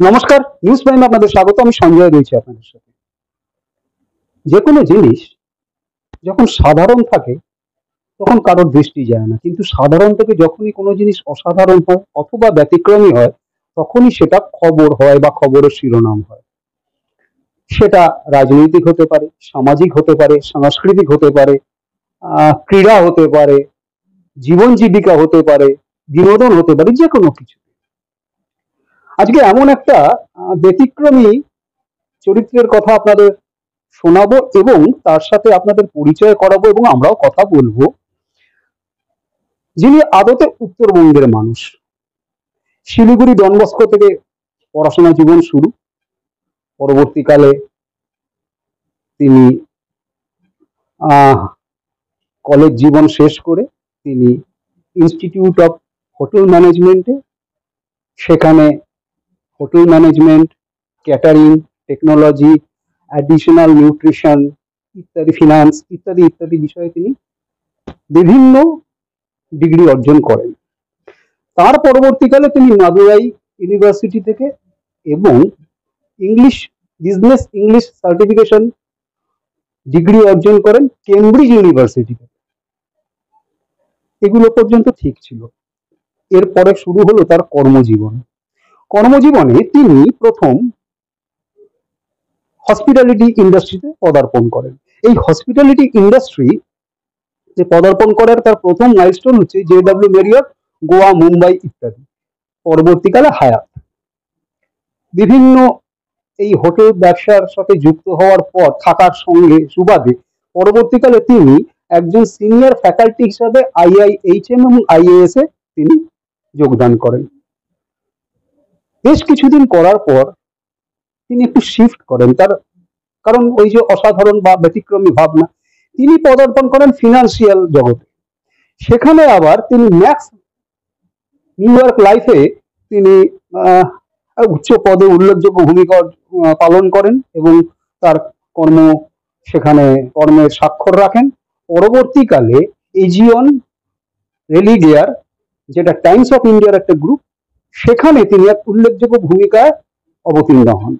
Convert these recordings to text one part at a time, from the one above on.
নমস্কার, নিউজ প্রাইমে আপনাদের স্বাগত। আমি সঞ্জয় রয়েছি আপনাদের সাথে। যে কোনো জিনিস যখন সাধারণ থাকে তখন কারোর দৃষ্টি যায় না, কিন্তু সাধারণ থেকে যখনই কোনো জিনিস অসাধারণ হয় অথবা ব্যতিক্রমী হয় তখনই সেটা খবর হয় বা খবরের শিরোনাম হয়। সেটা রাজনৈতিক হতে পারে, সামাজিক হতে পারে, সাংস্কৃতিক হতে পারে, ক্রীড়া হতে পারে, জীবন জীবিকা হতে পারে, বিনোদন হতে পারে, যে কোনো কিছু। আজকে এমন একটা ব্যতিক্রমী চরিত্রের কথা আপনাদের শোনাবো এবং তার সাথে আপনাদের পরিচয় করাবো এবং আমরাও কথা বলবো, যিনি আদতে উত্তরবঙ্গের মানুষ। শিলিগুড়ি ডন বস্কো থেকে পড়াশোনা জীবন শুরু। পরবর্তীকালে তিনি কলেজ জীবন শেষ করে তিনি ইনস্টিটিউট অফ হোটেল ম্যানেজমেন্টে, সেখানে hotel management, catering, technology, additional nutrition ইত্যাদি, ফিনান্স ইত্যাদি ইত্যাদি বিষয়ে তিনি বিভিন্ন ডিগ্রি অর্জন করেন। তার পরবর্তীকালে তিনি মাদুরাই ইউনিভার্সিটি থেকে এবং বিজনেস ইংলিশ সার্টিফিকেশন ডিগ্রি অর্জন করেন কেমব্রিজ ইউনিভার্সিটি থেকে। এগুলো পর্যন্ত ঠিক ছিল। এরপরে শুরু হলো তার কর্মজীবন। কর্মজীবনে তিনি প্রথম হসপিটালিটি ইন্ডাস্ট্রিতে পদার্পণ করেন। এই হসপিটালিটি ইন্ডাস্ট্রি যে পদার্পণ করার তার প্রথম মাইলস্টোন হচ্ছে জেডব্লিউ মেরিয়ট, গোয়া, মুম্বাই ইত্যাদি। পরবর্তীকালে হায়াত। বিভিন্ন এই হোটেল ব্যবসার সাথে যুক্ত হওয়ার পর থাকার সঙ্গে সুবাদে পরবর্তীকালে তিনি একজন সিনিয়র ফ্যাকাল্টি হিসাবে IIHM এবং IAS এ তিনি যোগদান করেন। বেশ কিছুদিন করার পর তিনি একটু শিফট করেন, তার কারণ ওই যে অসাধারণ বা ব্যতিক্রমী ভাবনা, তিনি পদার্পণ করেন ফিনান্সিয়াল জগতে। সেখানে আবার তিনি ম্যাক্স নিউ ইয়র্ক লাইফে তিনি উচ্চ পদে উল্লেখযোগ্য ভূমিকা পালন করেন এবং তার কর্ম সেখানে কর্মের স্বাক্ষর রাখেন। পরবর্তীকালে এজিয়ন রেলিগেয়ার, যেটা টাইমস অফ ইন্ডিয়ার একটা গ্রুপ, সেখানে তিনি এক উল্লেখযোগ্য ভূমিকায় অবতীর্ণ হন।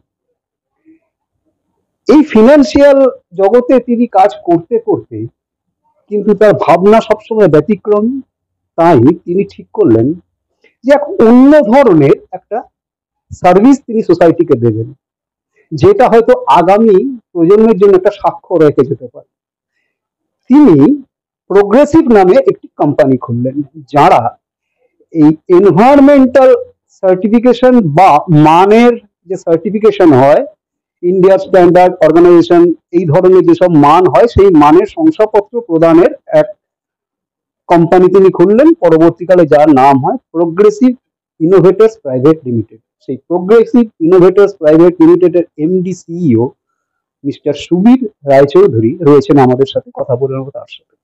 এই ফিনান্সিয়াল জগতে তিনি কাজ করতে করতে কিন্তু তার ভাবনা সবসময় ব্যতিক্রমী। তাই তিনি ঠিক করলেন যে এক অন্য ধরনের একটা সার্ভিস তিনি সোসাইটিকে দেবেন, যেটা হয়তো আগামী প্রজন্মের জন্য একটা সাক্ষ্য রেখে যেতে পারে। তিনি প্রোগ্রেসিভ নামে একটি কোম্পানি খুললেন, যারা এই এনভায়রনমেন্টাল সার্টিফিকেশন বা মানের যে সার্টিফিকেশন হয়, ইন্ডিয়া স্ট্যান্ডার্ড অর্গানাইজেশন, এই ধরনের যেসব মান হয় সেই মানের শংসাপত্র প্রদানের এক কোম্পানি তিনি খুললেন। পরবর্তীকালে যার নাম হয় প্রোগ্রেসিভ ইনোভেটরস প্রাইভেট লিমিটেড। সেই প্রোগ্রেসিভ ইনোভেটরস প্রাইভেট লিমিটেডের MD CEO mister Subir Roychowdhury রয়েছেন আমাদের সাথে, কথা বলে নেব তার সাথে।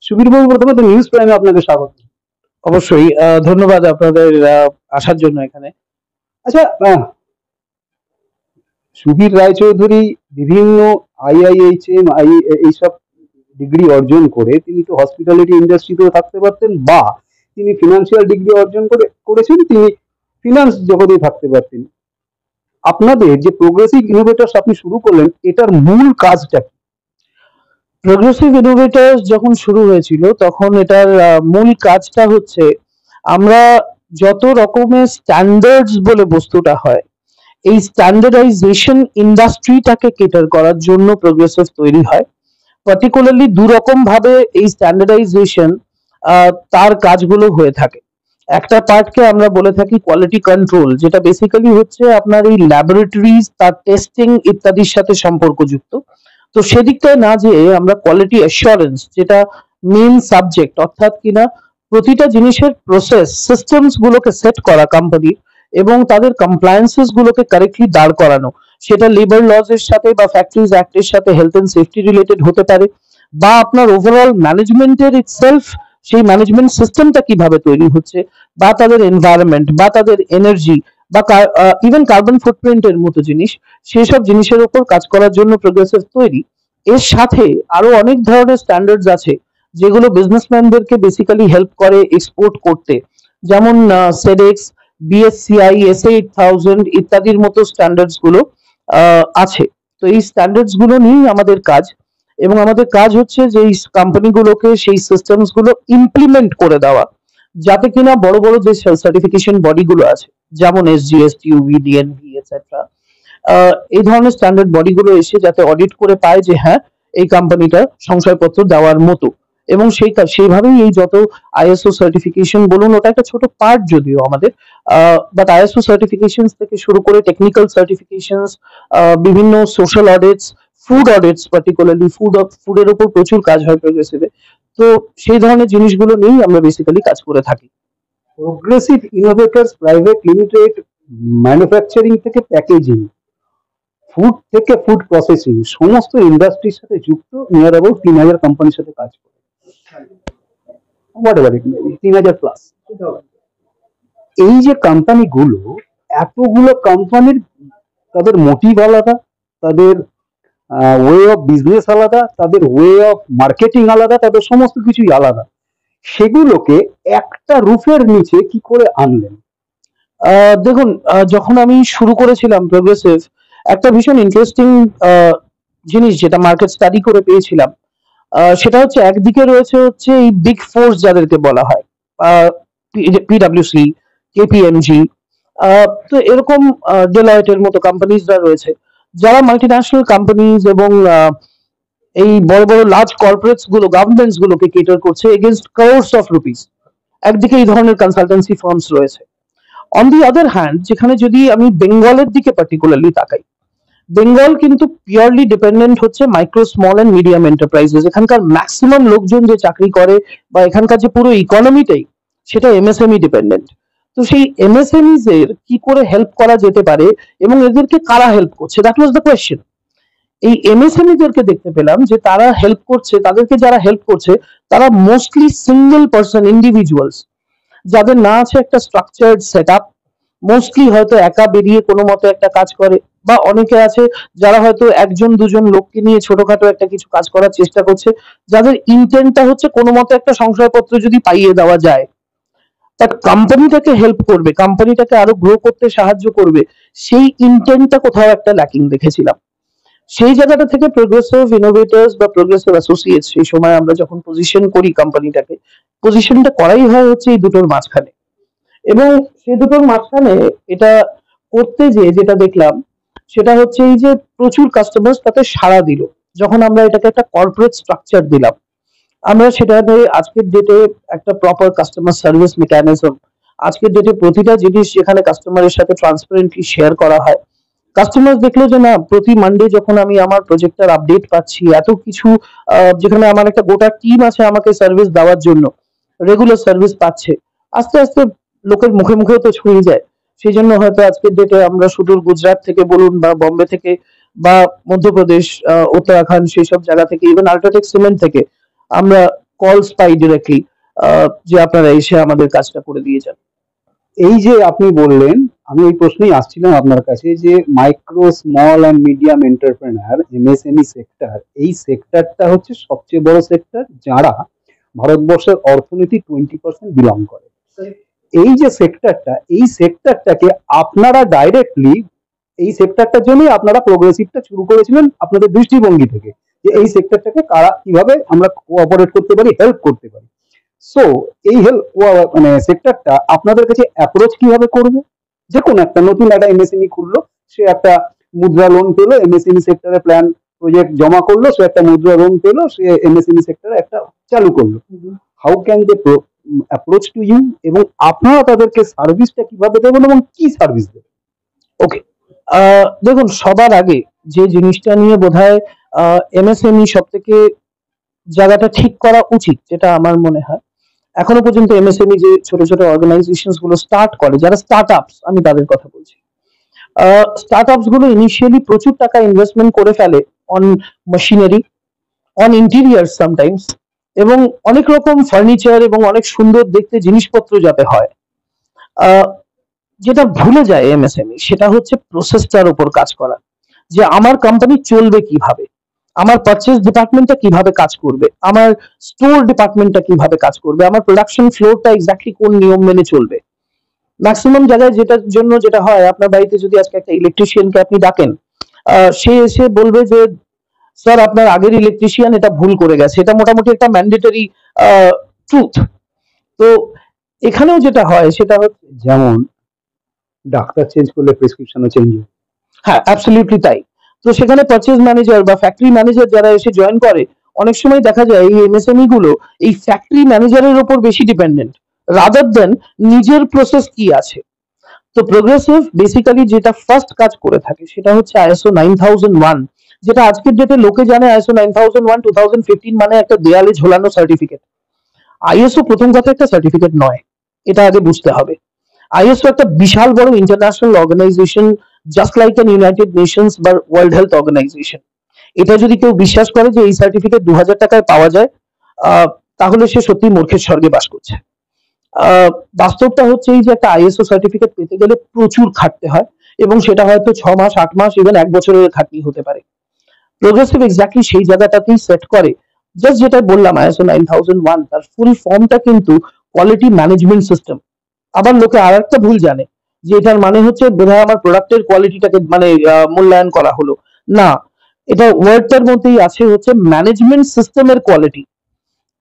সুবীর বাবু, প্রথমত নিউজ প্রাইমে আপনাকে স্বাগত। অবশ্যই ধন্যবাদ আপনাদের আসার জন্য এখানে। আচ্ছা, সুবীর রায়চৌধুরী বিভিন্ন IIHM এইসব ডিগ্রি অর্জন করে তিনি তো হসপিটালিটি ইন্ডাস্ট্রিতেও থাকতে পারতেন, বা তিনি ফিনান্সিয়াল ডিগ্রি অর্জন করেছেন, তিনি ফিনান্স জগতেই থাকতে পারতেন। আপনাদের যে প্রোগ্রেসিভ ইনোভেটরস আপনি শুরু করলেন, এটার মূল কাজটা কি? প্রোগ্রেসিভ ইনোভেটরস যখন শুরু হয়েছিল তখন এটার মূল কাজটা হচ্ছে, আমরা যত রকমের স্ট্যান্ডার্ডস বলে বস্তুটা হয়, এই স্ট্যান্ডার্ডাইজেশন ইন্ডাস্ট্রিটাকে কেটার করার জন্য প্রোগ্রেসিভ তৈরি হয়। পার্টিকুলারলি দু রকম ভাবে এই স্ট্যান্ডার্ডাইজেশন তার কাজগুলো হয়ে থাকে। একটা পার্টকে আমরা বলে থাকি কোয়ালিটি কন্ট্রোল, যেটা বেসিক্যালি হচ্ছে আপনার এই ল্যাবরেটরিজ, তার টেস্টিং ইত্যাদির সাথে সম্পর্কযুক্ত। তো সেদিকটায় না যেয়ে আমরা কোয়ালিটি অ্যাসুরেন্স, যেটা মেইন সাবজেক্ট, অর্থাৎ কিনা প্রতিটা জিনিসের প্রসেস সিস্টেমস গুলোকে সেট করা কোম্পানি এবং তাদের কমপ্লায়েন্সেস গুলোকে কারেক্টলি দাঁড় করানো, সেটা লেবার লজ এর সাথে বা ফ্যাক্টরিজ অ্যাক্ট এর সাথে হেলথ এন্ড সেফটি রিলেটেড হতে পারে, বা আপনার ওভারঅল ম্যানেজমেন্টের ইটসেলফ, সেই ম্যানেজমেন্ট সিস্টেমটা কিভাবে তৈরি হচ্ছে, বা তাদের এনভায়রনমেন্ট, বা তাদের এনার্জি, বা ইভেন কার্বন ফুটপ্রিন্টের মতো জিনিস, সেসব জিনিসের উপর কাজ করার জন্য প্রোগ্রেসিভ তৈরি। এর সাথে আরো অনেক ধরনের স্ট্যান্ডার্ডস আছে যেগুলো বিজনেসম্যানদেরকে বেসিক্যালি হেল্প করে এক্সপোর্ট করতে, যেমন সেডেক্স, বিএসসিআই, SA 8000 ইত্যাদির মতো স্ট্যান্ডার্ডস গুলো আছে। তো এই স্ট্যান্ডার্ডস গুলো নিয়েই আমাদের কাজ, এবং আমাদের কাজ হচ্ছে যে এই কোম্পানিগুলোকে সেই সিস্টেমস গুলো ইমপ্লিমেন্ট করে দেওয়া, যাতে কিনা বড় বড় যে সার্টিফিকেশন বডিগুলো আছে, যেমন এসজিএস, টিউবি, ডিএনভি এটসেট্রা, এই ধরনের স্ট্যান্ডার্ড বডিগুলো এসে যাতে অডিট করে পায় যে হ্যাঁ এই কোম্পানিটা সংশয়পত্র দেওয়ার মতো, এবং সেইভাবেই এই যত আইএসও সার্টিফিকেশন বলুন, ওটা একটা ছোট পার্ট যদিও আমাদের, বাট আইএসও সার্টিফিকেশন থেকে শুরু করে টেকনিক্যাল সার্টিফিকেশনস, বিভিন্ন social audits, food audits, particularly ফুডের উপর প্রচুর কাজ হয় প্রোগ্রেসিভে। তো সেই ধরনের জিনিসগুলো নিয়েই আমরা বেসিক্যালি কাজ করে থাকি। Progressive innovators private limited manufacturing থেকে প্যাকেজিং, ফুড থেকে ফুড প্রসেসিং সমস্ত ইন্ডাস্ট্রির সাথে যুক্ত নিয়ার অ্যাবাউট 3000 কোম্পানির সাথে কাজ করে, what ever it may be, 3000 plus. এই যে কোম্পানিগুলো, এতগুলো কোম্পানির তাদের মোটিভ আলাদা, তাদের ওয়ে অফ বিজনেস আলাদা, তাদের ওয়ে অফ মার্কেটিং আলাদা, তাদের সমস্ত কিছুই আলাদা। সেগুলোকে একটা রুফের নিচে কি করে আনলেন? দেখুন, যখন আমি শুরু করেছিলাম প্রোগ্রেসিভ, একটা ভীষণ ইন্টারেস্টিং জিনিস যেটা মার্কেট স্টাডি করে পেয়েছিলাম, সেটা হচ্ছে একদিকে রয়েছে হচ্ছে এই বিগ ফোর্স যাদেরকে বলা হয়, পিডব্লিউসি, কেপিএমজি, তো এরকম ডেলয়েটের মতো কোম্পানিজরা রয়েছে, যারা মাল্টিন্যাশনাল কোম্পানিজ এবং এই বড় বড় লার্জ কর্পোরেটস গুলো, গভর্নমেন্টস গুলোকে কেটার করছে এগেনস্ট ক্রোর্স অফ রুপিস। একদিকে এই ধরনের কনসালটেন্সি ফার্মস রয়েছে। অন দি আদার হ্যান্ড, যেখানে যদি আমি বেঙ্গলের দিকে পার্টিকুলারলি তাকাই, বেঙ্গল কিন্তু পিওরলি ডিপেন্ডেন্ট হচ্ছে micro, small and medium enterprises. এখানকার ম্যাক্সিমাম লোকজন যে চাকরি করে বা এখানকার যে পুরো ইকোনমিটাই, সেটা এমএসএমই ডিপেন্ডেন্ট। তো সেই এমএসএমইজ এর কি করে হেল্প করা যেতে পারে এবং এদেরকে কারা হেল্প করছে, দ্যাট ওয়াজ দ্য কোয়েশ্চেন। এই এমএসএমই দেরকে দেখতে পেলাম যে তারা হেল্প করছে, তাদেরকে যারা হেল্প করছে তারা মোস্টলি সিঙ্গেল পার্সন ইন্ডিভিজুয়ালস, যাদের না আছে একটা স্ট্রাকচার্ড সেট আপ, মোস্টলি হয়তো একা বেরিয়ে কোনো মতে একটা কাজ করে, বা অনেকে আছে যারা হয়তো একজন দুজন লোককে নিয়ে ছোটখাটো একটা কিছু কাজ করার চেষ্টা করছে, যাদের ইন্টেন্টটা হচ্ছে কোনো মতে একটা সংশয়পত্র যদি পাইয়ে দেওয়া যায়, তা কোম্পানিটাকে হেল্প করবে, কোম্পানিটাকে আরো গ্রো করতে সাহায্য করবে, সেই ইন্টেন্টটা কোথাও একটা ল্যাকিং দেখেছিলাম। সেই জায়গাটা থেকে প্রোগ্রেসিভ ইনোভেটরস বা প্রোগ্রেসিভ অ্যাসোসিয়েটস, সেই সময় আমরা যখন পজিশন করি কোম্পানিটাকে, পজিশনটা করাই হয় হচ্ছে এই দুটোর মাঝখানে। এবং সেই দুটোর মাঝখানে এটা করতে যে যেটা দেখলাম, সেটা হচ্ছে এই যে প্রচুর কাস্টমার তাতে সাড়া দিল যখন আমরা এটাকে একটা কর্পোরেট স্ট্রাকচার দিলাম। আমরা সেটাতে আজকের ডেটে একটা প্রপার কাস্টমার সার্ভিস মেকানিজম, আজকের ডেটে প্রতিটা জিনিস যেখানে কাস্টমারের সাথে ট্রান্সপারেন্টলি শেয়ার করা হয়, কাস্টমার দেখলো যে না, প্রতি মানডে যখন আমি আমার প্রজেক্টের আপডেট পাচ্ছি, এত কিছু, যেখানে আমার একটা গোটা টিম আছে আমাকে সার্ভিস দেওয়ার জন্য, রেগুলার সার্ভিস পাচ্ছে, আস্তে আস্তে লোকের মুখে মুখেও তো ছড়িয়ে যায়। সেই জন্য হয়তো আজকের ডেটে আমরা সুদূর গুজরাট থেকে বলুন বা বম্বে থেকে বা মধ্যপ্রদেশ, উত্তরাখণ্ড, সেই সব জায়গা থেকে, ইভেন আল্ট্রাটেক সিমেন্ট থেকে আমরা কলস পাই ডিরেক্টলি, যে আপনারা এসে আমাদের কাজটা করে দিয়ে যান। এই যে আপনি বললেন, আমি এই প্রশ্নেই আসছিলাম আপনার কাছে, যে micro, small and medium entrepreneur, MSME sector, এই সেক্টরটা হচ্ছে সবচেয়ে বড় সেক্টর, যারা ভারতবর্ষের অর্থনীতি 20% বিলং করে। এই যে সেক্টরটা, এই সেক্টরটাকে আপনারা ডাইরেক্টলি, এই সেক্টরটার জন্যই আপনারা প্রোগ্রেসিভটা শুরু করেছিলেন আপনাদের দৃষ্টিভঙ্গি থেকে, যে এই সেক্টরটাকে কারা কিভাবে আমরা কোঅপারেট করতে পারি, হেল্প করতে পারি। সো এই হেল্প মানে সেক্টরটা আপনাদের কাছে অ্যাপ্রোচ কিভাবে করবে? যে কোনো একটা নতুন একটা এমএসএমই খুললো, সে একটা মুদ্রা লোন পেলো, এমএসএমই সেক্টরে প্ল্যান প্রজেক্ট জমা করলো, সে একটা মুদ্রা লোন পেলো, সে এমএসএমই সেক্টরে একটা চালু করলো। How can they approach to you, এবং আপনারা তাদেরকে সার্ভিসটা কিভাবে দেবেন এবং কি সার্ভিস দেবেন? ওকে, দেখুন, সবার আগে যে জিনিসটা নিয়ে বোধহয় এমএসএমই সব থেকে জায়গাটা ঠিক করা উচিত, যেটা আমার মনে হয়, এখনো পর্যন্ত এমএসএমই যে ছোট ছোট অর্গানাইজেশন গুলো স্টার্ট করে, যারা স্টার্ট আপস, আমি তাদের কথা বলছি, স্টার্ট আপস গুলো ইনিশিয়ালি প্রচুর টাকা ইনভেস্টমেন্ট করে ফেলে on machinery, on interior sometimes, এবং অনেক রকম ফার্নিচার এবং অনেক সুন্দর দেখতে জিনিসপত্র যাতে হয়। যেটা ভুলে যায় এমএসএমই, সেটা হচ্ছে প্রসেসটার উপর কাজ করা, যে আমার কোম্পানি চলবে কিভাবে, আমার পারচেজ ডিপার্টমেন্টটা কিভাবে কাজ করবে, আমার স্টোর ডিপার্টমেন্টটা কিভাবে কাজ করবে, আমার প্রোডাকশন ফ্লোরটা এক্স্যাক্টলি কোন নিয়ম মেনে চলবে। ম্যাক্সিমাম জায়গায় যেটার জন্য যেটা হয়, আপনার বাড়িতে যদি আজকে একটা ইলেকট্রিশিয়ানকে আপনি ডাকেন, সে এসে বলবে যে স্যার আপনার আগের ইলেকট্রিশিয়ান এটা ভুল করে গেছে, এটা মোটামুটি একটা ম্যান্ডেটরি ট্রুথ। তো এখানেও যেটা হয় সেটা হচ্ছে, যেমন ডাক্তার চেঞ্জ করলে প্রেসক্রিপশনও চেঞ্জ হয়। হ্যাঁ অ্যাবসলিউটলি তাই। তো সেখানে পারচেজ ম্যানেজার বা ফ্যাক্টরি ম্যানেজার যারা এসে জয়েন করে, অনেক সময় দেখা যায় এই এমএসএমই গুলো এই ফ্যাক্টরি ম্যানেজারের উপর বেশি ডিপেন্ডেন্ট রাদার দেন নিজের প্রসেস কি আছে। তো প্রোগ্রেসিভ বেসিক্যালি যেটা ফার্স্ট কাজ করে থাকে সেটা হচ্ছে আইএসও 9001, যেটা আজকের ডেটে লোকে জানে আইএসও 9001 2015 মানে একটা দেয়ালে ঝোলানো সার্টিফিকেট। আইএসও প্রথম কথা একটা সার্টিফিকেট নয়, এটা আগে বুঝতে হবে। আইএসও একটা বিশাল বড় international organisation, just like an United Nations বা ওয়ার্ল্ড হেলথ অর্গানাইজেশন। এটা যদি কেউ বিশ্বাস করে যে এই সার্টিফিকেট 2000 টাকায় পাওয়া যায়, তাহলে সে সত্যি মূর্খের স্বর্গে বাস করছে। বাস্তবটা হচ্ছে এই যে একটা আইএসও সার্টিফিকেট পেতে গেলে প্রচুর খাটতে হয়, এবং সেটা হয়তো 6 মাস 8 মাস ইভেন 1 বছরের খাটনি হতে পারে। প্রোগ্রেসিভ এক্স্যাক্টলি সেই জায়গাটাতেই সেট করে। জাস্ট যেটা বললাম আইএসও 9001, তার ফুল ফর্মটা কিন্তু কোয়ালিটি ম্যানেজমেন্ট সিস্টেম। আবার লোকে আর একটা ভুল জানে যে এটার মানে হচ্ছে বোধহয় আমার প্রোডাক্টের কোয়ালিটিটাকে মানে মূল্যায়ন করা হলো। না, এটা ওয়ার্ডটার মধ্যেই আছে হচ্ছে ম্যানেজমেন্ট সিস্টেমের কোয়ালিটি।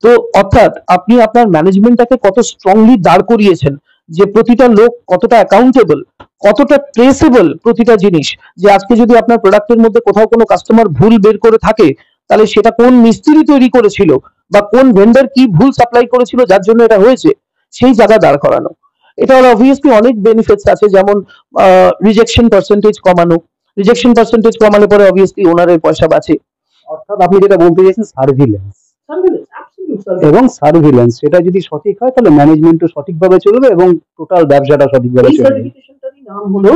তো অর্থাৎ আপনি আপনার ম্যানেজমেন্টটাকে কত স্ট্রংলি দাঁড় করিয়েছেন, যে প্রতিটা লোক কতটা অ্যাকাউন্টেবল, কতটা ট্রেসেবল প্রতিটা জিনিস। যে আজকে যদি আপনার প্রোডাক্টের মধ্যে কোথাও কোনো কাস্টমার ভুল বের করে থাকে, তাহলে সেটা কোন মিস্ত্রি তৈরি করেছিল বা কোন ভেন্ডর কি ভুল সাপ্লাই করেছিল যার জন্য এটা হয়েছে, সেই জায়গা দাঁড় করানো। এটা অবভিয়াসলি অনেক বেনিফিটস আছে, যেমন রিজেকশন পার্সেন্টেজ কমানো। রিজেকশন পার্সেন্টেজ কমালে পরে অবভিয়াসলি ওনারের পয়সা বাঁচে। অর্থাৎ আপনি যেটা বলতে চাইছেন সার্ভিলেন্স, এবং সার্ভিলেন্স সেটা যদি সঠিক হয় তাহলে ম্যানেজমেন্টও সঠিকভাবে চলবে এবং টোটাল ব্যবসাটা সঠিকভাবে এই চলবে। সার্টিফিকেশনটারই নাম হলো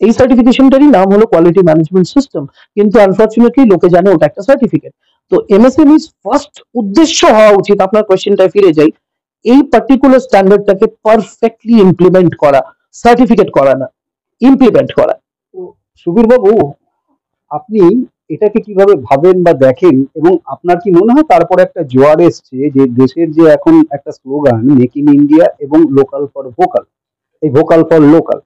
এই সার্টিফিকেশনটারই নাম হলো কোয়ালিটি ম্যানেজমেন্ট সিস্টেম, কিন্তু আনফরচুনেটলি লোকে জানে ওটা একটা সার্টিফিকেট। তো এমএসএমই ফার্স্ট উদ্দেশ্য হওয়া উচিত, আপনার কোয়েশ্চেনটায় ফিরে যাই, এই পার্টিকুলার স্ট্যান্ডার্ডটাকে পারফেক্টলি ইমপ্লিমেন্ট করা, সার্টিফিকেট করা না, ইমপ্লিমেন্ট করা। তো সুবীর বাবু, আপনি এটাকে কিভাবে ভাবেন বা দেখেন, এবং আপনার কি মনে হয় তারপরে একটা জোয়ার এসছে যে দেশের যে এখন একটা স্লোগান মেক ইন ইন্ডিয়া এবং লোকাল ফর ভোকাল, এই ভোকাল ফর লোকাল,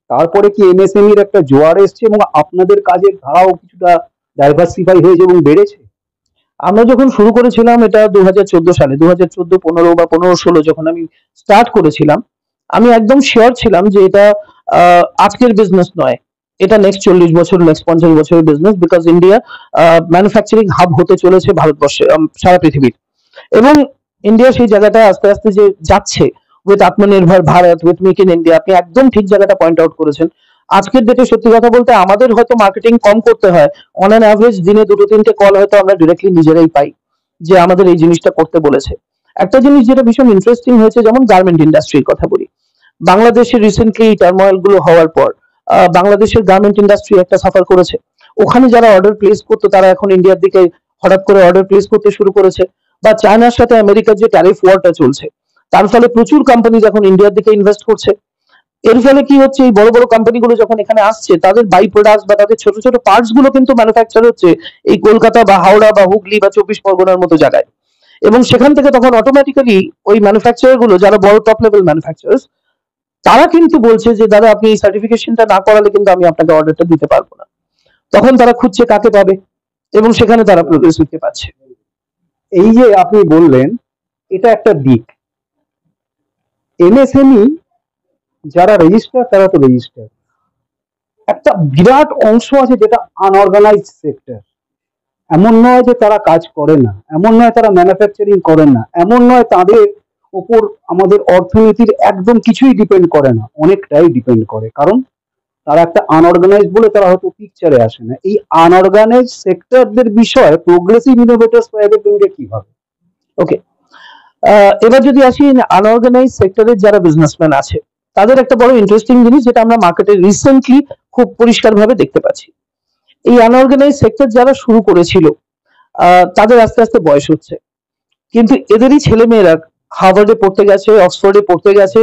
তারপরে কি এমএসএমইর একটা জোয়ার এসছে এবং আপনাদের কাজের ধারাও কিছুটা ডাইভার্সিফাই হয়েছে এবং বেড়েছে? আমরা যখন শুরু করেছিলাম এটা 2014 সালে, 2014, 15 বা 15-16 যখন আমি স্টার্ট করেছিলাম, আমি একদম শিওর ছিলাম যে এটা আজকের বিজনেস নয়, এটা নেক্সট 40 বছর, নেক্সট 50 বছরের business, because India manufacturing hub হতে চলেছে ভারতবর্ষে, সারা পৃথিবীর। এবং ইন্ডিয়া সেই জায়গাটায় আস্তে আস্তে যে যাচ্ছে উইথ আত্মনির্ভর Bharat, with make in India, আপনি একদম ঠিক জায়গাটা পয়েন্ট আউট করেছেন। আজকের ডেটে সত্যি কথা বলতে আমাদের হয়তো মার্কেটিং কম করতে হয়, অন অ্যান অ্যাভারেজ দিনে 2-3টে কল হয়তো আমরা ডিরেক্টলি নিজেরাই পাই যে আমাদের এই জিনিসটা করতে বলেছে। একটা জিনিস যেটা ভীষণ ইন্টারেস্টিং হয়েছে, যেমন গার্মেন্ট ইন্ডাস্ট্রির কথা বলি, বাংলাদেশে রিসেন্টলি টার্মোয়েল গুলো হওয়ার পর বাংলাদেশের গার্মেন্ট ইন্ডাস্ট্রি একটা সাফার করেছে। ওখানে যারা অর্ডার প্লেস করতো তারা এখন ইন্ডিয়ার দিকে হঠাৎ করে অর্ডার প্লেস করতে শুরু করেছে। বা চায়নার সাথে আমেরিকার যে ট্যারিফ ওয়ারটা চলছে, তার ফলে প্রচুর কোম্পানি যখন ইন্ডিয়ার দিকে ইনভেস্ট করছে, এর ফলে কি হচ্ছে, এই বড় বড় কোম্পানিগুলো যখন এখানে আসছে, তাদের বাই প্রোডাক্টস বা তাদের ছোট ছোট পার্টস গুলো কিন্তু ম্যানুফ্যাকচার হচ্ছে এই কলকাতা বা হাওড়া বা হুগলি বা 24 পরগনার মতো জায়গায়। এবং সেখান থেকে তখন অটোমেটিক্যালি ওই ম্যানুফ্যাকচারার গুলো যারা বড় টপ লেভেল ম্যানুফ্যাকচারার্স, তারা কিন্তু বলছে যে দাদা আপনি এই সার্টিফিকেশনটা না করালে কিন্তু আমি আপনাকে অর্ডারটা দিতে পারবো না। তখন তারা খুঁজছে কাকে পাবে, এবং সেখানে তারা প্রোগ্রেসিভকে পাচ্ছে। এই যে আপনি বললেন, এটা একটা দিক। এমএসএমই যারা রেজিস্টার তারা তো রেজিস্টার, একটা বিরাট অংশ আছে যেটা আনঅর্গানাইজড সেক্টর। এমন নয় যে তারা কাজ করে না, এমন নয় তারা ম্যানুফ্যাকচারিং করেন না, এমন নয় তাদের ওপর আমাদের অর্থনীতির একদম কিছুই ডিপেন্ড করে না, অনেকটাই ডিপেন্ড করে। কারণ তারা একটা আনঅর্গানাইজ বলে তারা হয়তো পিকচারে আসে না। এই আনঅর্গানাইজ সেক্টরদের বিষয়ে প্রোগ্রেসিভ ইনোভেটরস প্রাইভেট লিমিটেড কিভাবে? ওকে, এবার যদি আসি আনঅর্গানাইজ সেক্টরের যারা বিজনেসম্যান আছে, তাদের একটা বড় ইন্টারেস্টিং জিনিস যেটা আমরা মার্কেটে রিসেন্টলি খুব পরিষ্কারভাবে দেখতে পাচ্ছি, এই আনঅর্গানাইজ সেক্টর যারা শুরু করেছিল তাদের আস্তে আস্তে বয়স হচ্ছে, কিন্তু এদেরই ছেলে মেয়েরা হার্ভার্ডে পড়তে গেছে, অক্সফোর্ডে পড়তে গেছে,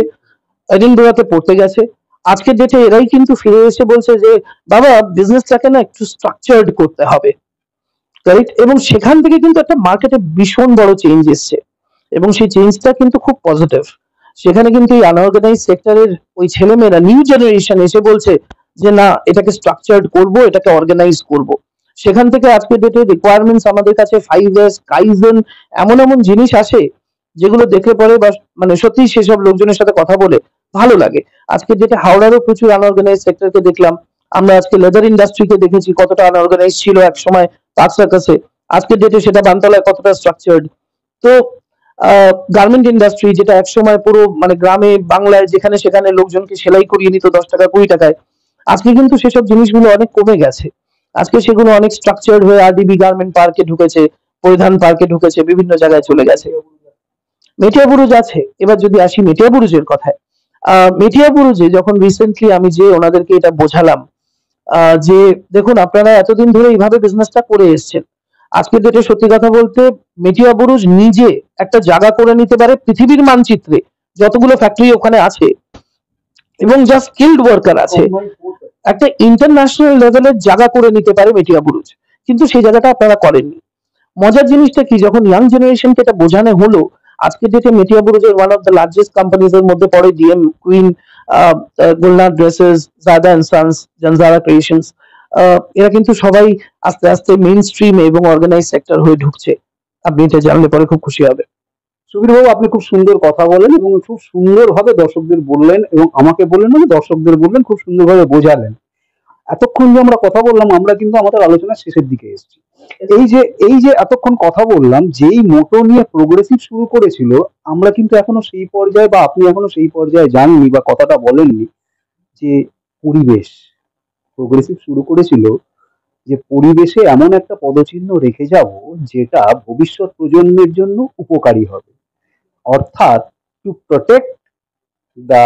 এডিনবরাতে পড়তে গেছে। আজকের ডেটে এরাই কিন্তু ফিরে এসে বলছে যে বাবা বিজনেসটাকে না একটু স্ট্রাকচার্ড করতে হবে, রাইট? এবং সেখান থেকে কিন্তু একটা মার্কেটে ভীষণ বড় চেঞ্জ এসছে, এবং সেই চেঞ্জটা কিন্তু খুব পজিটিভ। সেখানে কিন্তু এই আনঅর্গানাইজ সেক্টরের ওই ছেলেমেয়েরা নিউ জেনারেশন এসে বলছে যে না, এটাকে স্ট্রাকচার্ড করব, এটাকে অর্গানাইজ করব। সেখান থেকে আজকে ডেটে রিকোয়ারমেন্টস আমাদের কাছে 5S কাইজেন এমন এমন জিনিস আসে যেগুলো দেখলে পরে বা মানে সত্যি সেসব লোকজনের সাথে কথা বলে ভালো লাগে। আজকে ডেটে হাওড়ারও প্রচুর আনঅর্গানাইজ সেক্টরকে দেখলাম। আমরা আজকে লেদার ইন্ডাস্ট্রিকে দেখেছি কতটা আনঅর্গানাইজ ছিল এক সময় পার্ক সার্কাসে, আজকে ডেটে সেটা বানতলায় কতটা স্ট্রাকচার্ড। তো গার্মেন্ট ইন্ডাস্ট্রি যেটা একসময় পুরো মানে গ্রামে বাংলায় যেখানে সেখানে লোকজনকে সেলাই করিয়ে নিত 10 টাকা 20 টাকায়, আজকে কিন্তু সেসব জিনিসগুলো অনেক কমে গেছে। আজকে সেগুলো অনেক স্ট্রাকচার্ড হয়ে আরডিবি গার্মেন্ট পার্কে ঢুকেছে, পরিধান পার্কে ঢুকেছে, বিভিন্ন জায়গায় চলে গেছে। মেটিয়া বুরুজ আছে। এবার যদি আসি মেটিয়া বুরুজের কথায়, মেটিয়া বুরুজে যখন রিসেন্টলি আমি যে ওনাদেরকে এটা বোঝালাম যে দেখুন আপনারা এতদিন ধরে এইভাবে বিজনেসটা করে এসছেন, আজকের ডেটে সত্যি কথা বলতে মেটিয়া বুরুজ নিজে একটা জায়গা করে নিতে পারে পৃথিবীর মানচিত্রে যতগুলো ফ্যাক্টরি ওখানে আছে এবং যা স্কিলড ওয়ার্কার আছে, একটা ইন্টারন্যাশনাল লেভেলের জায়গা করে নিতে পারে মেটিয়া বুরুজ, কিন্তু সেই জায়গাটা আপনারা করেননি। মজার জিনিসটা কি, যখন ইয়াং জেনারেশনকে এটা বোঝানো হলো, আজকের ডেটে মেটিয়া বুরুজের one of the largest companies এর মধ্যে পড়ে DM queen, Gulnar dresses, Zaida and sons, Janjara creations. এরা কিন্তু সবাই আস্তে আস্তে মেইন স্ট্রিম এবং অর্গানাইজ সেক্টর হয়ে ঢুকছে। আপনি এটা জানলে পরে খুব খুশি হবে। সুবীর বাবু, আপনি খুব সুন্দর কথা বলেন এবং খুব সুন্দরভাবে দর্শকদের বললেন এবং আমাকে বললেন এবং দর্শকদের বললেন, খুব সুন্দরভাবে বোঝালেন। এতক্ষণ যে আমরা কথা বললাম, আমরা কিন্তু আমাদের আলোচনার শেষের দিকে এসেছি। এই যে এতক্ষণ কথা বললাম, যেই মোটো নিয়ে প্রোগ্রেসিভ শুরু করেছিল, আমরা কিন্তু এখনো সেই পর্যায়ে বা আপনি এখনো সেই পর্যায়ে যাননি বা কথাটা বলেননি যে পরিবেশ। প্রোগ্রেসিভ শুরু করেছিল যে পরিবেশে এমন একটা পদচিহ্ন রেখে যাব যেটা ভবিষ্যৎ প্রজন্মের জন্য উপকারী হবে, অর্থাৎ টু প্রোটেক্ট দা,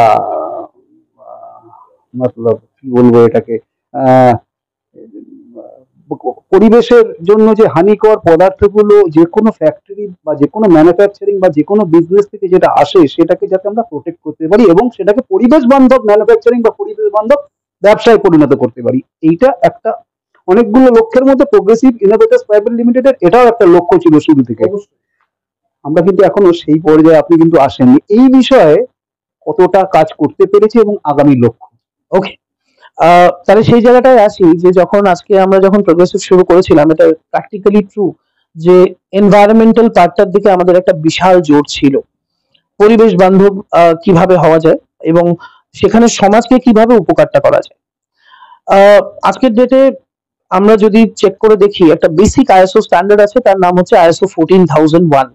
মতলব কি বলবো এটাকে, আহ, পরিবেশের জন্য যে হানিকর পদার্থগুলো যে কোনো ফ্যাক্টরি বা যে কোনো ম্যানুফ্যাকচারিং বা যে কোনো বিজনেস থেকে যেটা আসে, সেটাকে যাতে আমরা প্রোটেক্ট করতে পারি এবং সেটাকে পরিবেশ বান্ধব ম্যানুফ্যাকচারিং বা পরিবেশ বান্ধব ব্যবসায় পরিণত করতে পারি। এইটা একটা অনেকগুলো লক্ষ্যের মধ্যে প্রোগ্রেসিভ ইনোভেটরস প্রাইভেট লিমিটেডের এটাও একটা লক্ষ্য ছিল শুরু থেকে। আমরা কিন্তু এখনো সেই পর্যায়ে আপনি কিন্তু আসেননি। এই বিষয়ে কতটা কাজ করতে পেরেছি এবং আগামী লক্ষ্য। ওকে, তাহলে সেই জায়গাটায় আসি যে আমরা যখন প্রোগ্রেসিভ শুরু করেছিলাম, এটা প্র্যাকটিক্যালি ট্রু যে এনভায়রনমেন্টাল পার্টটার দিকে আমাদের একটা বিশাল জোর ছিল। পরিবেশ বান্ধব কিভাবে হওয়া যায় এবং সেখানে সমাজকে কিভাবে উপকারটা করা যায়। আজকের ডেটে আমরা যদি চেক করে দেখি, একটা বেসিক আইএসও স্ট্যান্ডার্ড আছে, তার নাম হচ্ছে আইএসও 14001,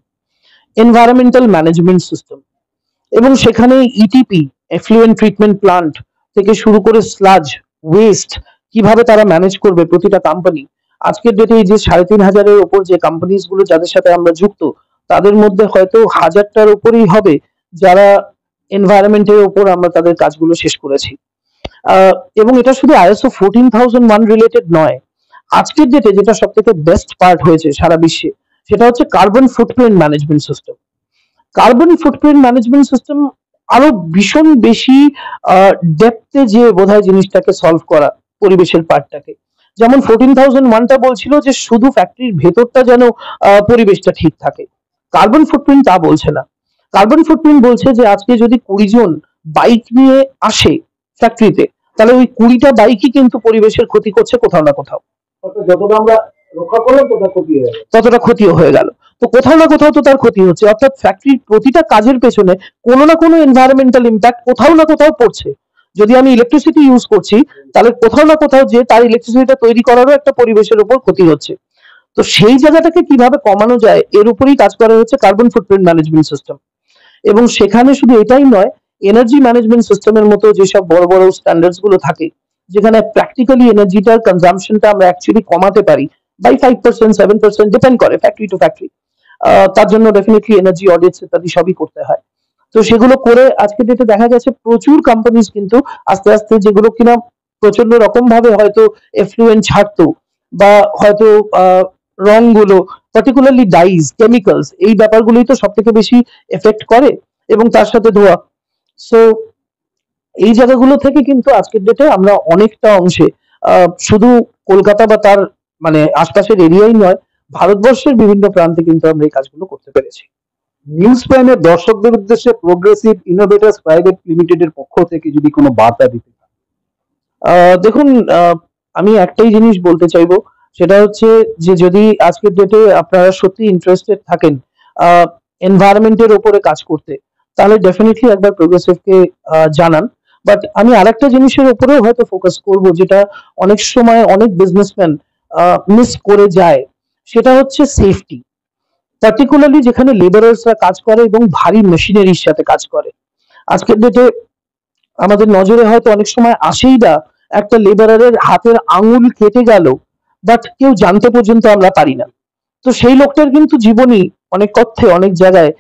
এনভায়রনমেন্টাল ম্যানেজমেন্ট সিস্টেম। এবং সেখানে ইটিপি, এফ্লুয়েন্ট ট্রিটমেন্ট প্লান্ট থেকে শুরু করে স্লাজ ওয়েস্ট কিভাবে তারা ম্যানেজ করবে প্রতিটা কোম্পানি। আজকের ডেটে এই যে 3500-এর ওপর যে কোম্পানিজ গুলো যাদের সাথে আমরা যুক্ত, তাদের মধ্যে হয়তো 1000টার উপরেই হবে যারা এনভায়রনমেন্টের উপর আমরা তাদের কাজগুলো শেষ করেছি। এবং এটা শুধু আইএসও 14001 রিলেটেড নয়, আজকের ডেটে যেটা সব থেকে বেস্ট পার্ট হয়েছে সারা বিশ্বে, সেটা হচ্ছে carbon footprint management system. Carbon footprint management system আরো ভীষণ বেশি ডেপথে যে বোধহয় জিনিসটাকে সলভ করা পরিবেশের পার্টটাকে। যেমন 14001টা বলছিল যে শুধু ফ্যাক্টরির ভেতরটা যেন পরিবেশটা ঠিক থাকে, কার্বন ফুটপ্রিন্ট তা বলছে না। কার্বন ফুটপ্রিন্ট বলছে যে আজকে যদি 20 জন বাইক নিয়ে আসে ফ্যাক্টরিতে, তাহলে ওই 20টা বাইকই কিন্তু পরিবেশের ক্ষতি করছে কোথাও না কোথাও। যতটা আমরা রক্ষা করলাম ততটা ক্ষতি হয়ে গেল, ততটা ক্ষতিও হয়ে গেল। তো কোথাও না কোথাও তো তার ক্ষতি হচ্ছে, অর্থাৎ ফ্যাক্টরির প্রতিটা কাজের পেছনে কোনো না কোনো এনভায়রনমেন্টাল ইম্প্যাক্ট কোথাও না কোথাও পড়ছে। যদি আমি ইলেকট্রিসিটি ইউজ করছি, তাহলে কোথাও না কোথাও যে তার ইলেকট্রিসিটিটা তৈরি করারও একটা পরিবেশের উপর ক্ষতি হচ্ছে। তো সেই জায়গাটাকে কিভাবে কমানো যায় এর উপরেই কাজ করা হচ্ছে কার্বন ফুটপ্রিন্ট ম্যানেজমেন্ট সিস্টেম। এবং সেখানে শুধু এটাই নয়, এনার্জি ম্যানেজমেন্ট সিস্টেমের মতো যেসব বড় বড় স্ট্যান্ডার্ডস গুলো থাকে, যেখানে প্র্যাকটিক্যালি এনার্জিটার কনজাম্পশনটা আমরা অ্যাকচুয়ালি কমাতে পারি বাই 5%, 7%, ডিপেন্ড করে ফ্যাক্টরি টু ফ্যাক্টরি। তার জন্য ডেফিনেটলি এনার্জি অডিটস ইত্যাদি সবই করতে হয়। তো সেগুলো করে আজকে ডেটে দেখা গেছে প্রচুর কোম্পানিজ কিন্তু আস্তে আস্তে, যেগুলো কিনা প্রচন্ড রকম ভাবে হয়তো এফ্লুয়েন্ট ছাড়তো বা হয়তো রংগুলো, পার্টিকুলারলি ডাইজ, কেমিক্যালস, এই ব্যাপারগুলোই তো সব থেকে বেশি এফেক্ট করে এবং তার সাথে ধোয়া। সো এই জায়গাগুলো থেকে কিন্তু আজকের ডেটে আমরা অনেকটা অংশে শুধু কলকাতা বা তার মানে আশপাশের এরিয়াই নয়, ভারতবর্ষের বিভিন্ন প্রান্তে কিন্তু আমরা এই কাজগুলো করতে পেরেছি। নিউজ প্রাইমের দর্শকদের উদ্দেশ্যে প্রোগ্রেসিভ ইনোভেটার্স প্রাইভেট লিমিটেডের পক্ষ থেকে যদি কোনো বার্তা দিতে চান? দেখুন, আমি একটাই জিনিস বলতে চাইবো, সেটা হচ্ছে যে যদি আজকের ডেটে আপনারা সত্যি ইন্টারেস্টেড থাকেন এনভায়রনমেন্টের ওপরে কাজ করতে, তাহলে ডেফিনেটলি একবার প্রোগ্রেসিভকে জানান। বাট আমি আরেকটা জিনিসের উপরেও হয়তো ফোকাস করব, যেটা অনেক সময় অনেক বিজনেসম্যান মিস করে যায়, সেটা হচ্ছে সেফটি। পার্টিকুলারলি যেখানে লেবারার্সরা কাজ করে এবং ভারী মেশিনারির সাথে কাজ করে। আজকের ডেটে আমাদের নজরে হয়তো অনেক সময় আসেই না, একটা লেবারারের হাতের আঙুল কেটে গেল, বাট কেউ জানতে পর্যন্ত আমরা পারি না। তো সেই লোকটার কিন্তু জীবনই অনেক অর্থে অনেক জায়গায়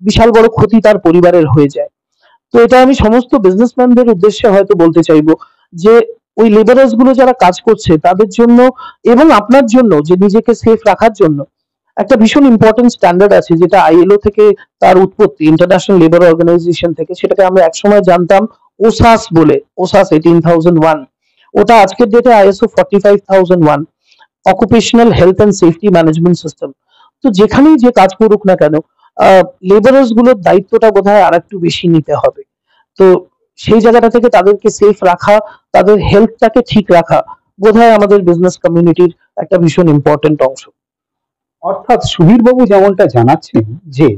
বিশাল বড় ক্ষতি তার পরিবারের হয়ে যায়। তো এটা আমি সমস্ত বিজনেসম্যানদের উদ্দেশ্যে হয়তো বলতে চাইবো যে ওই লেবারার্স গুলো যারা কাজ করছে তাদের জন্য এবং আপনার জন্য, যে নিজেকে সেফ রাখার জন্য একটা ভীষণ ইম্পর্টেন্ট স্ট্যান্ডার্ড আছে, যেটা আইএলও থেকে তার উৎপত্তি, ইন্টারন্যাশনাল লেবার অর্গানাইজেশন থেকে। সেটাকে আমরা একসময় জানতাম ওসাস বলে, ওসাস 18,001। ওটা আজকের ডেটে ISO 45,001, occupational health and safety management system. তো যেখানেই যে কাজ করুক না কেন, লেবারার্স গুলোর দায়িত্বটা বোধহয় আর একটু বেশি নিতে হবে। তো সেই জায়গাটা থেকে তাদেরকে সেফ রাখা, তাদের হেলথটাকে ঠিক রাখা বোধহয় আমাদের বিজনেস কমিউনিটির একটা ভীষণ ইম্পর্টেন্ট অংশ। অর্থাৎ সুধীরবাবু যেমনটা জানাচ্ছেন যে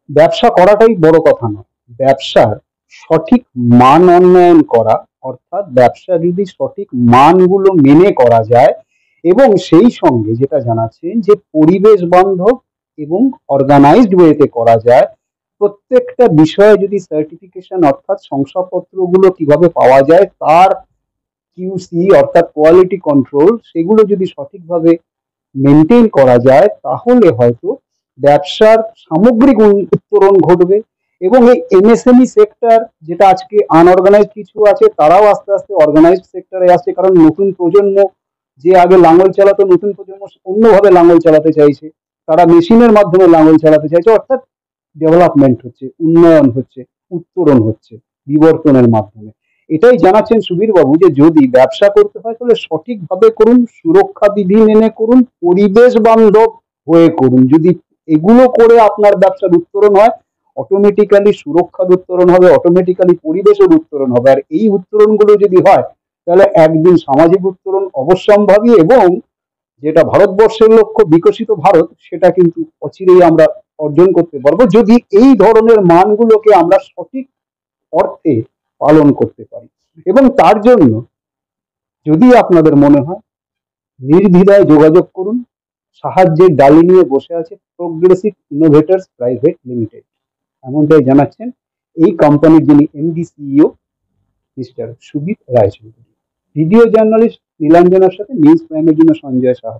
ব্যবসা করাটাই বড় কথা নয়, ব্যবসার সঠিক মান উন্নয়ন করা, অর্থাৎ ব্যবসা যদি সঠিক মানগুলো মেনে করা যায় এবং সেই সঙ্গে যেটা জানাচ্ছেন যে পরিবেশ বান্ধব এবং অর্গানাইজড ওয়েতে করা যায়, প্রত্যেকটা বিষয়ে যদি সার্টিফিকেশন অর্থাৎ শংসাপত্রগুলো কিভাবে পাওয়া যায় তার কিউসি অর্থাৎ কোয়ালিটি কন্ট্রোল সেগুলো যদি সঠিকভাবে মেনটেন করা যায়, তাহলে হয়তো ব্যবসার সামগ্রিক উত্তরণ ঘটবে এবং এই এমএসএমই সেক্টর যেটা আজকে আনঅর্গানাইজড কিছু আছে তারাও আস্তে আস্তে অর্গানাইজড সেক্টরে আসছে, কারণ নতুন প্রজন্ম যে আগে লাঙল চালাতো, নতুন প্রজন্ম অন্যভাবে লাঙল চালাতে চাইছে, তারা মেশিনের মাধ্যমে লাঙল চালাতে চাইছে। অর্থাৎ ডেভেলপমেন্ট হচ্ছে, উন্নয়ন হচ্ছে, উত্তরণ হচ্ছে বিবর্তনের মাধ্যমে। এটাই জানাচ্ছেন সুবীর বাবু যে যদি ব্যবসা করতে হয় তাহলে সঠিকভাবে করুন, সুরক্ষা বিধি মেনে করুন, পরিবেশ বান্ধব হয়ে করুন। যদি এগুলো করে আপনার ব্যবসার উত্তরণ হয়, অটোমেটিক্যালি সুরক্ষার উত্তরণ হবে, অটোমেটিক্যালি পরিবেশের উত্তরণ হবে। আর এই উত্তরণগুলো যদি হয় তাহলে একদিন সামাজিক উত্তরণ অবশ্যম্ভাবী এবং যেটা ভারতবর্ষের লক্ষ্য বিকশিত ভারত, সেটা কিন্তু অচিরেই আমরা অর্জন করতে পারবো যদি এই ধরনের মানগুলোকে আমরা সঠিক অর্থে পালন করতে পারি। এবং তার জন্য যদি আপনাদের মনে হয়, নির্দ্বিধায় যোগাযোগ করুন। সাহায্যের ডালি নিয়ে বসে আছে প্রোগ্রেসিভ ইনোভেটার্স প্রাইভেট লিমিটেড, এমনটাই জানাচ্ছেন এই কোম্পানির যিনি MD CEO mister Subir Roychowdhury. Video journalist নীলাঞ্জনার সাথে নিউজ প্রাইমের জন্য সঞ্জয় সাহা।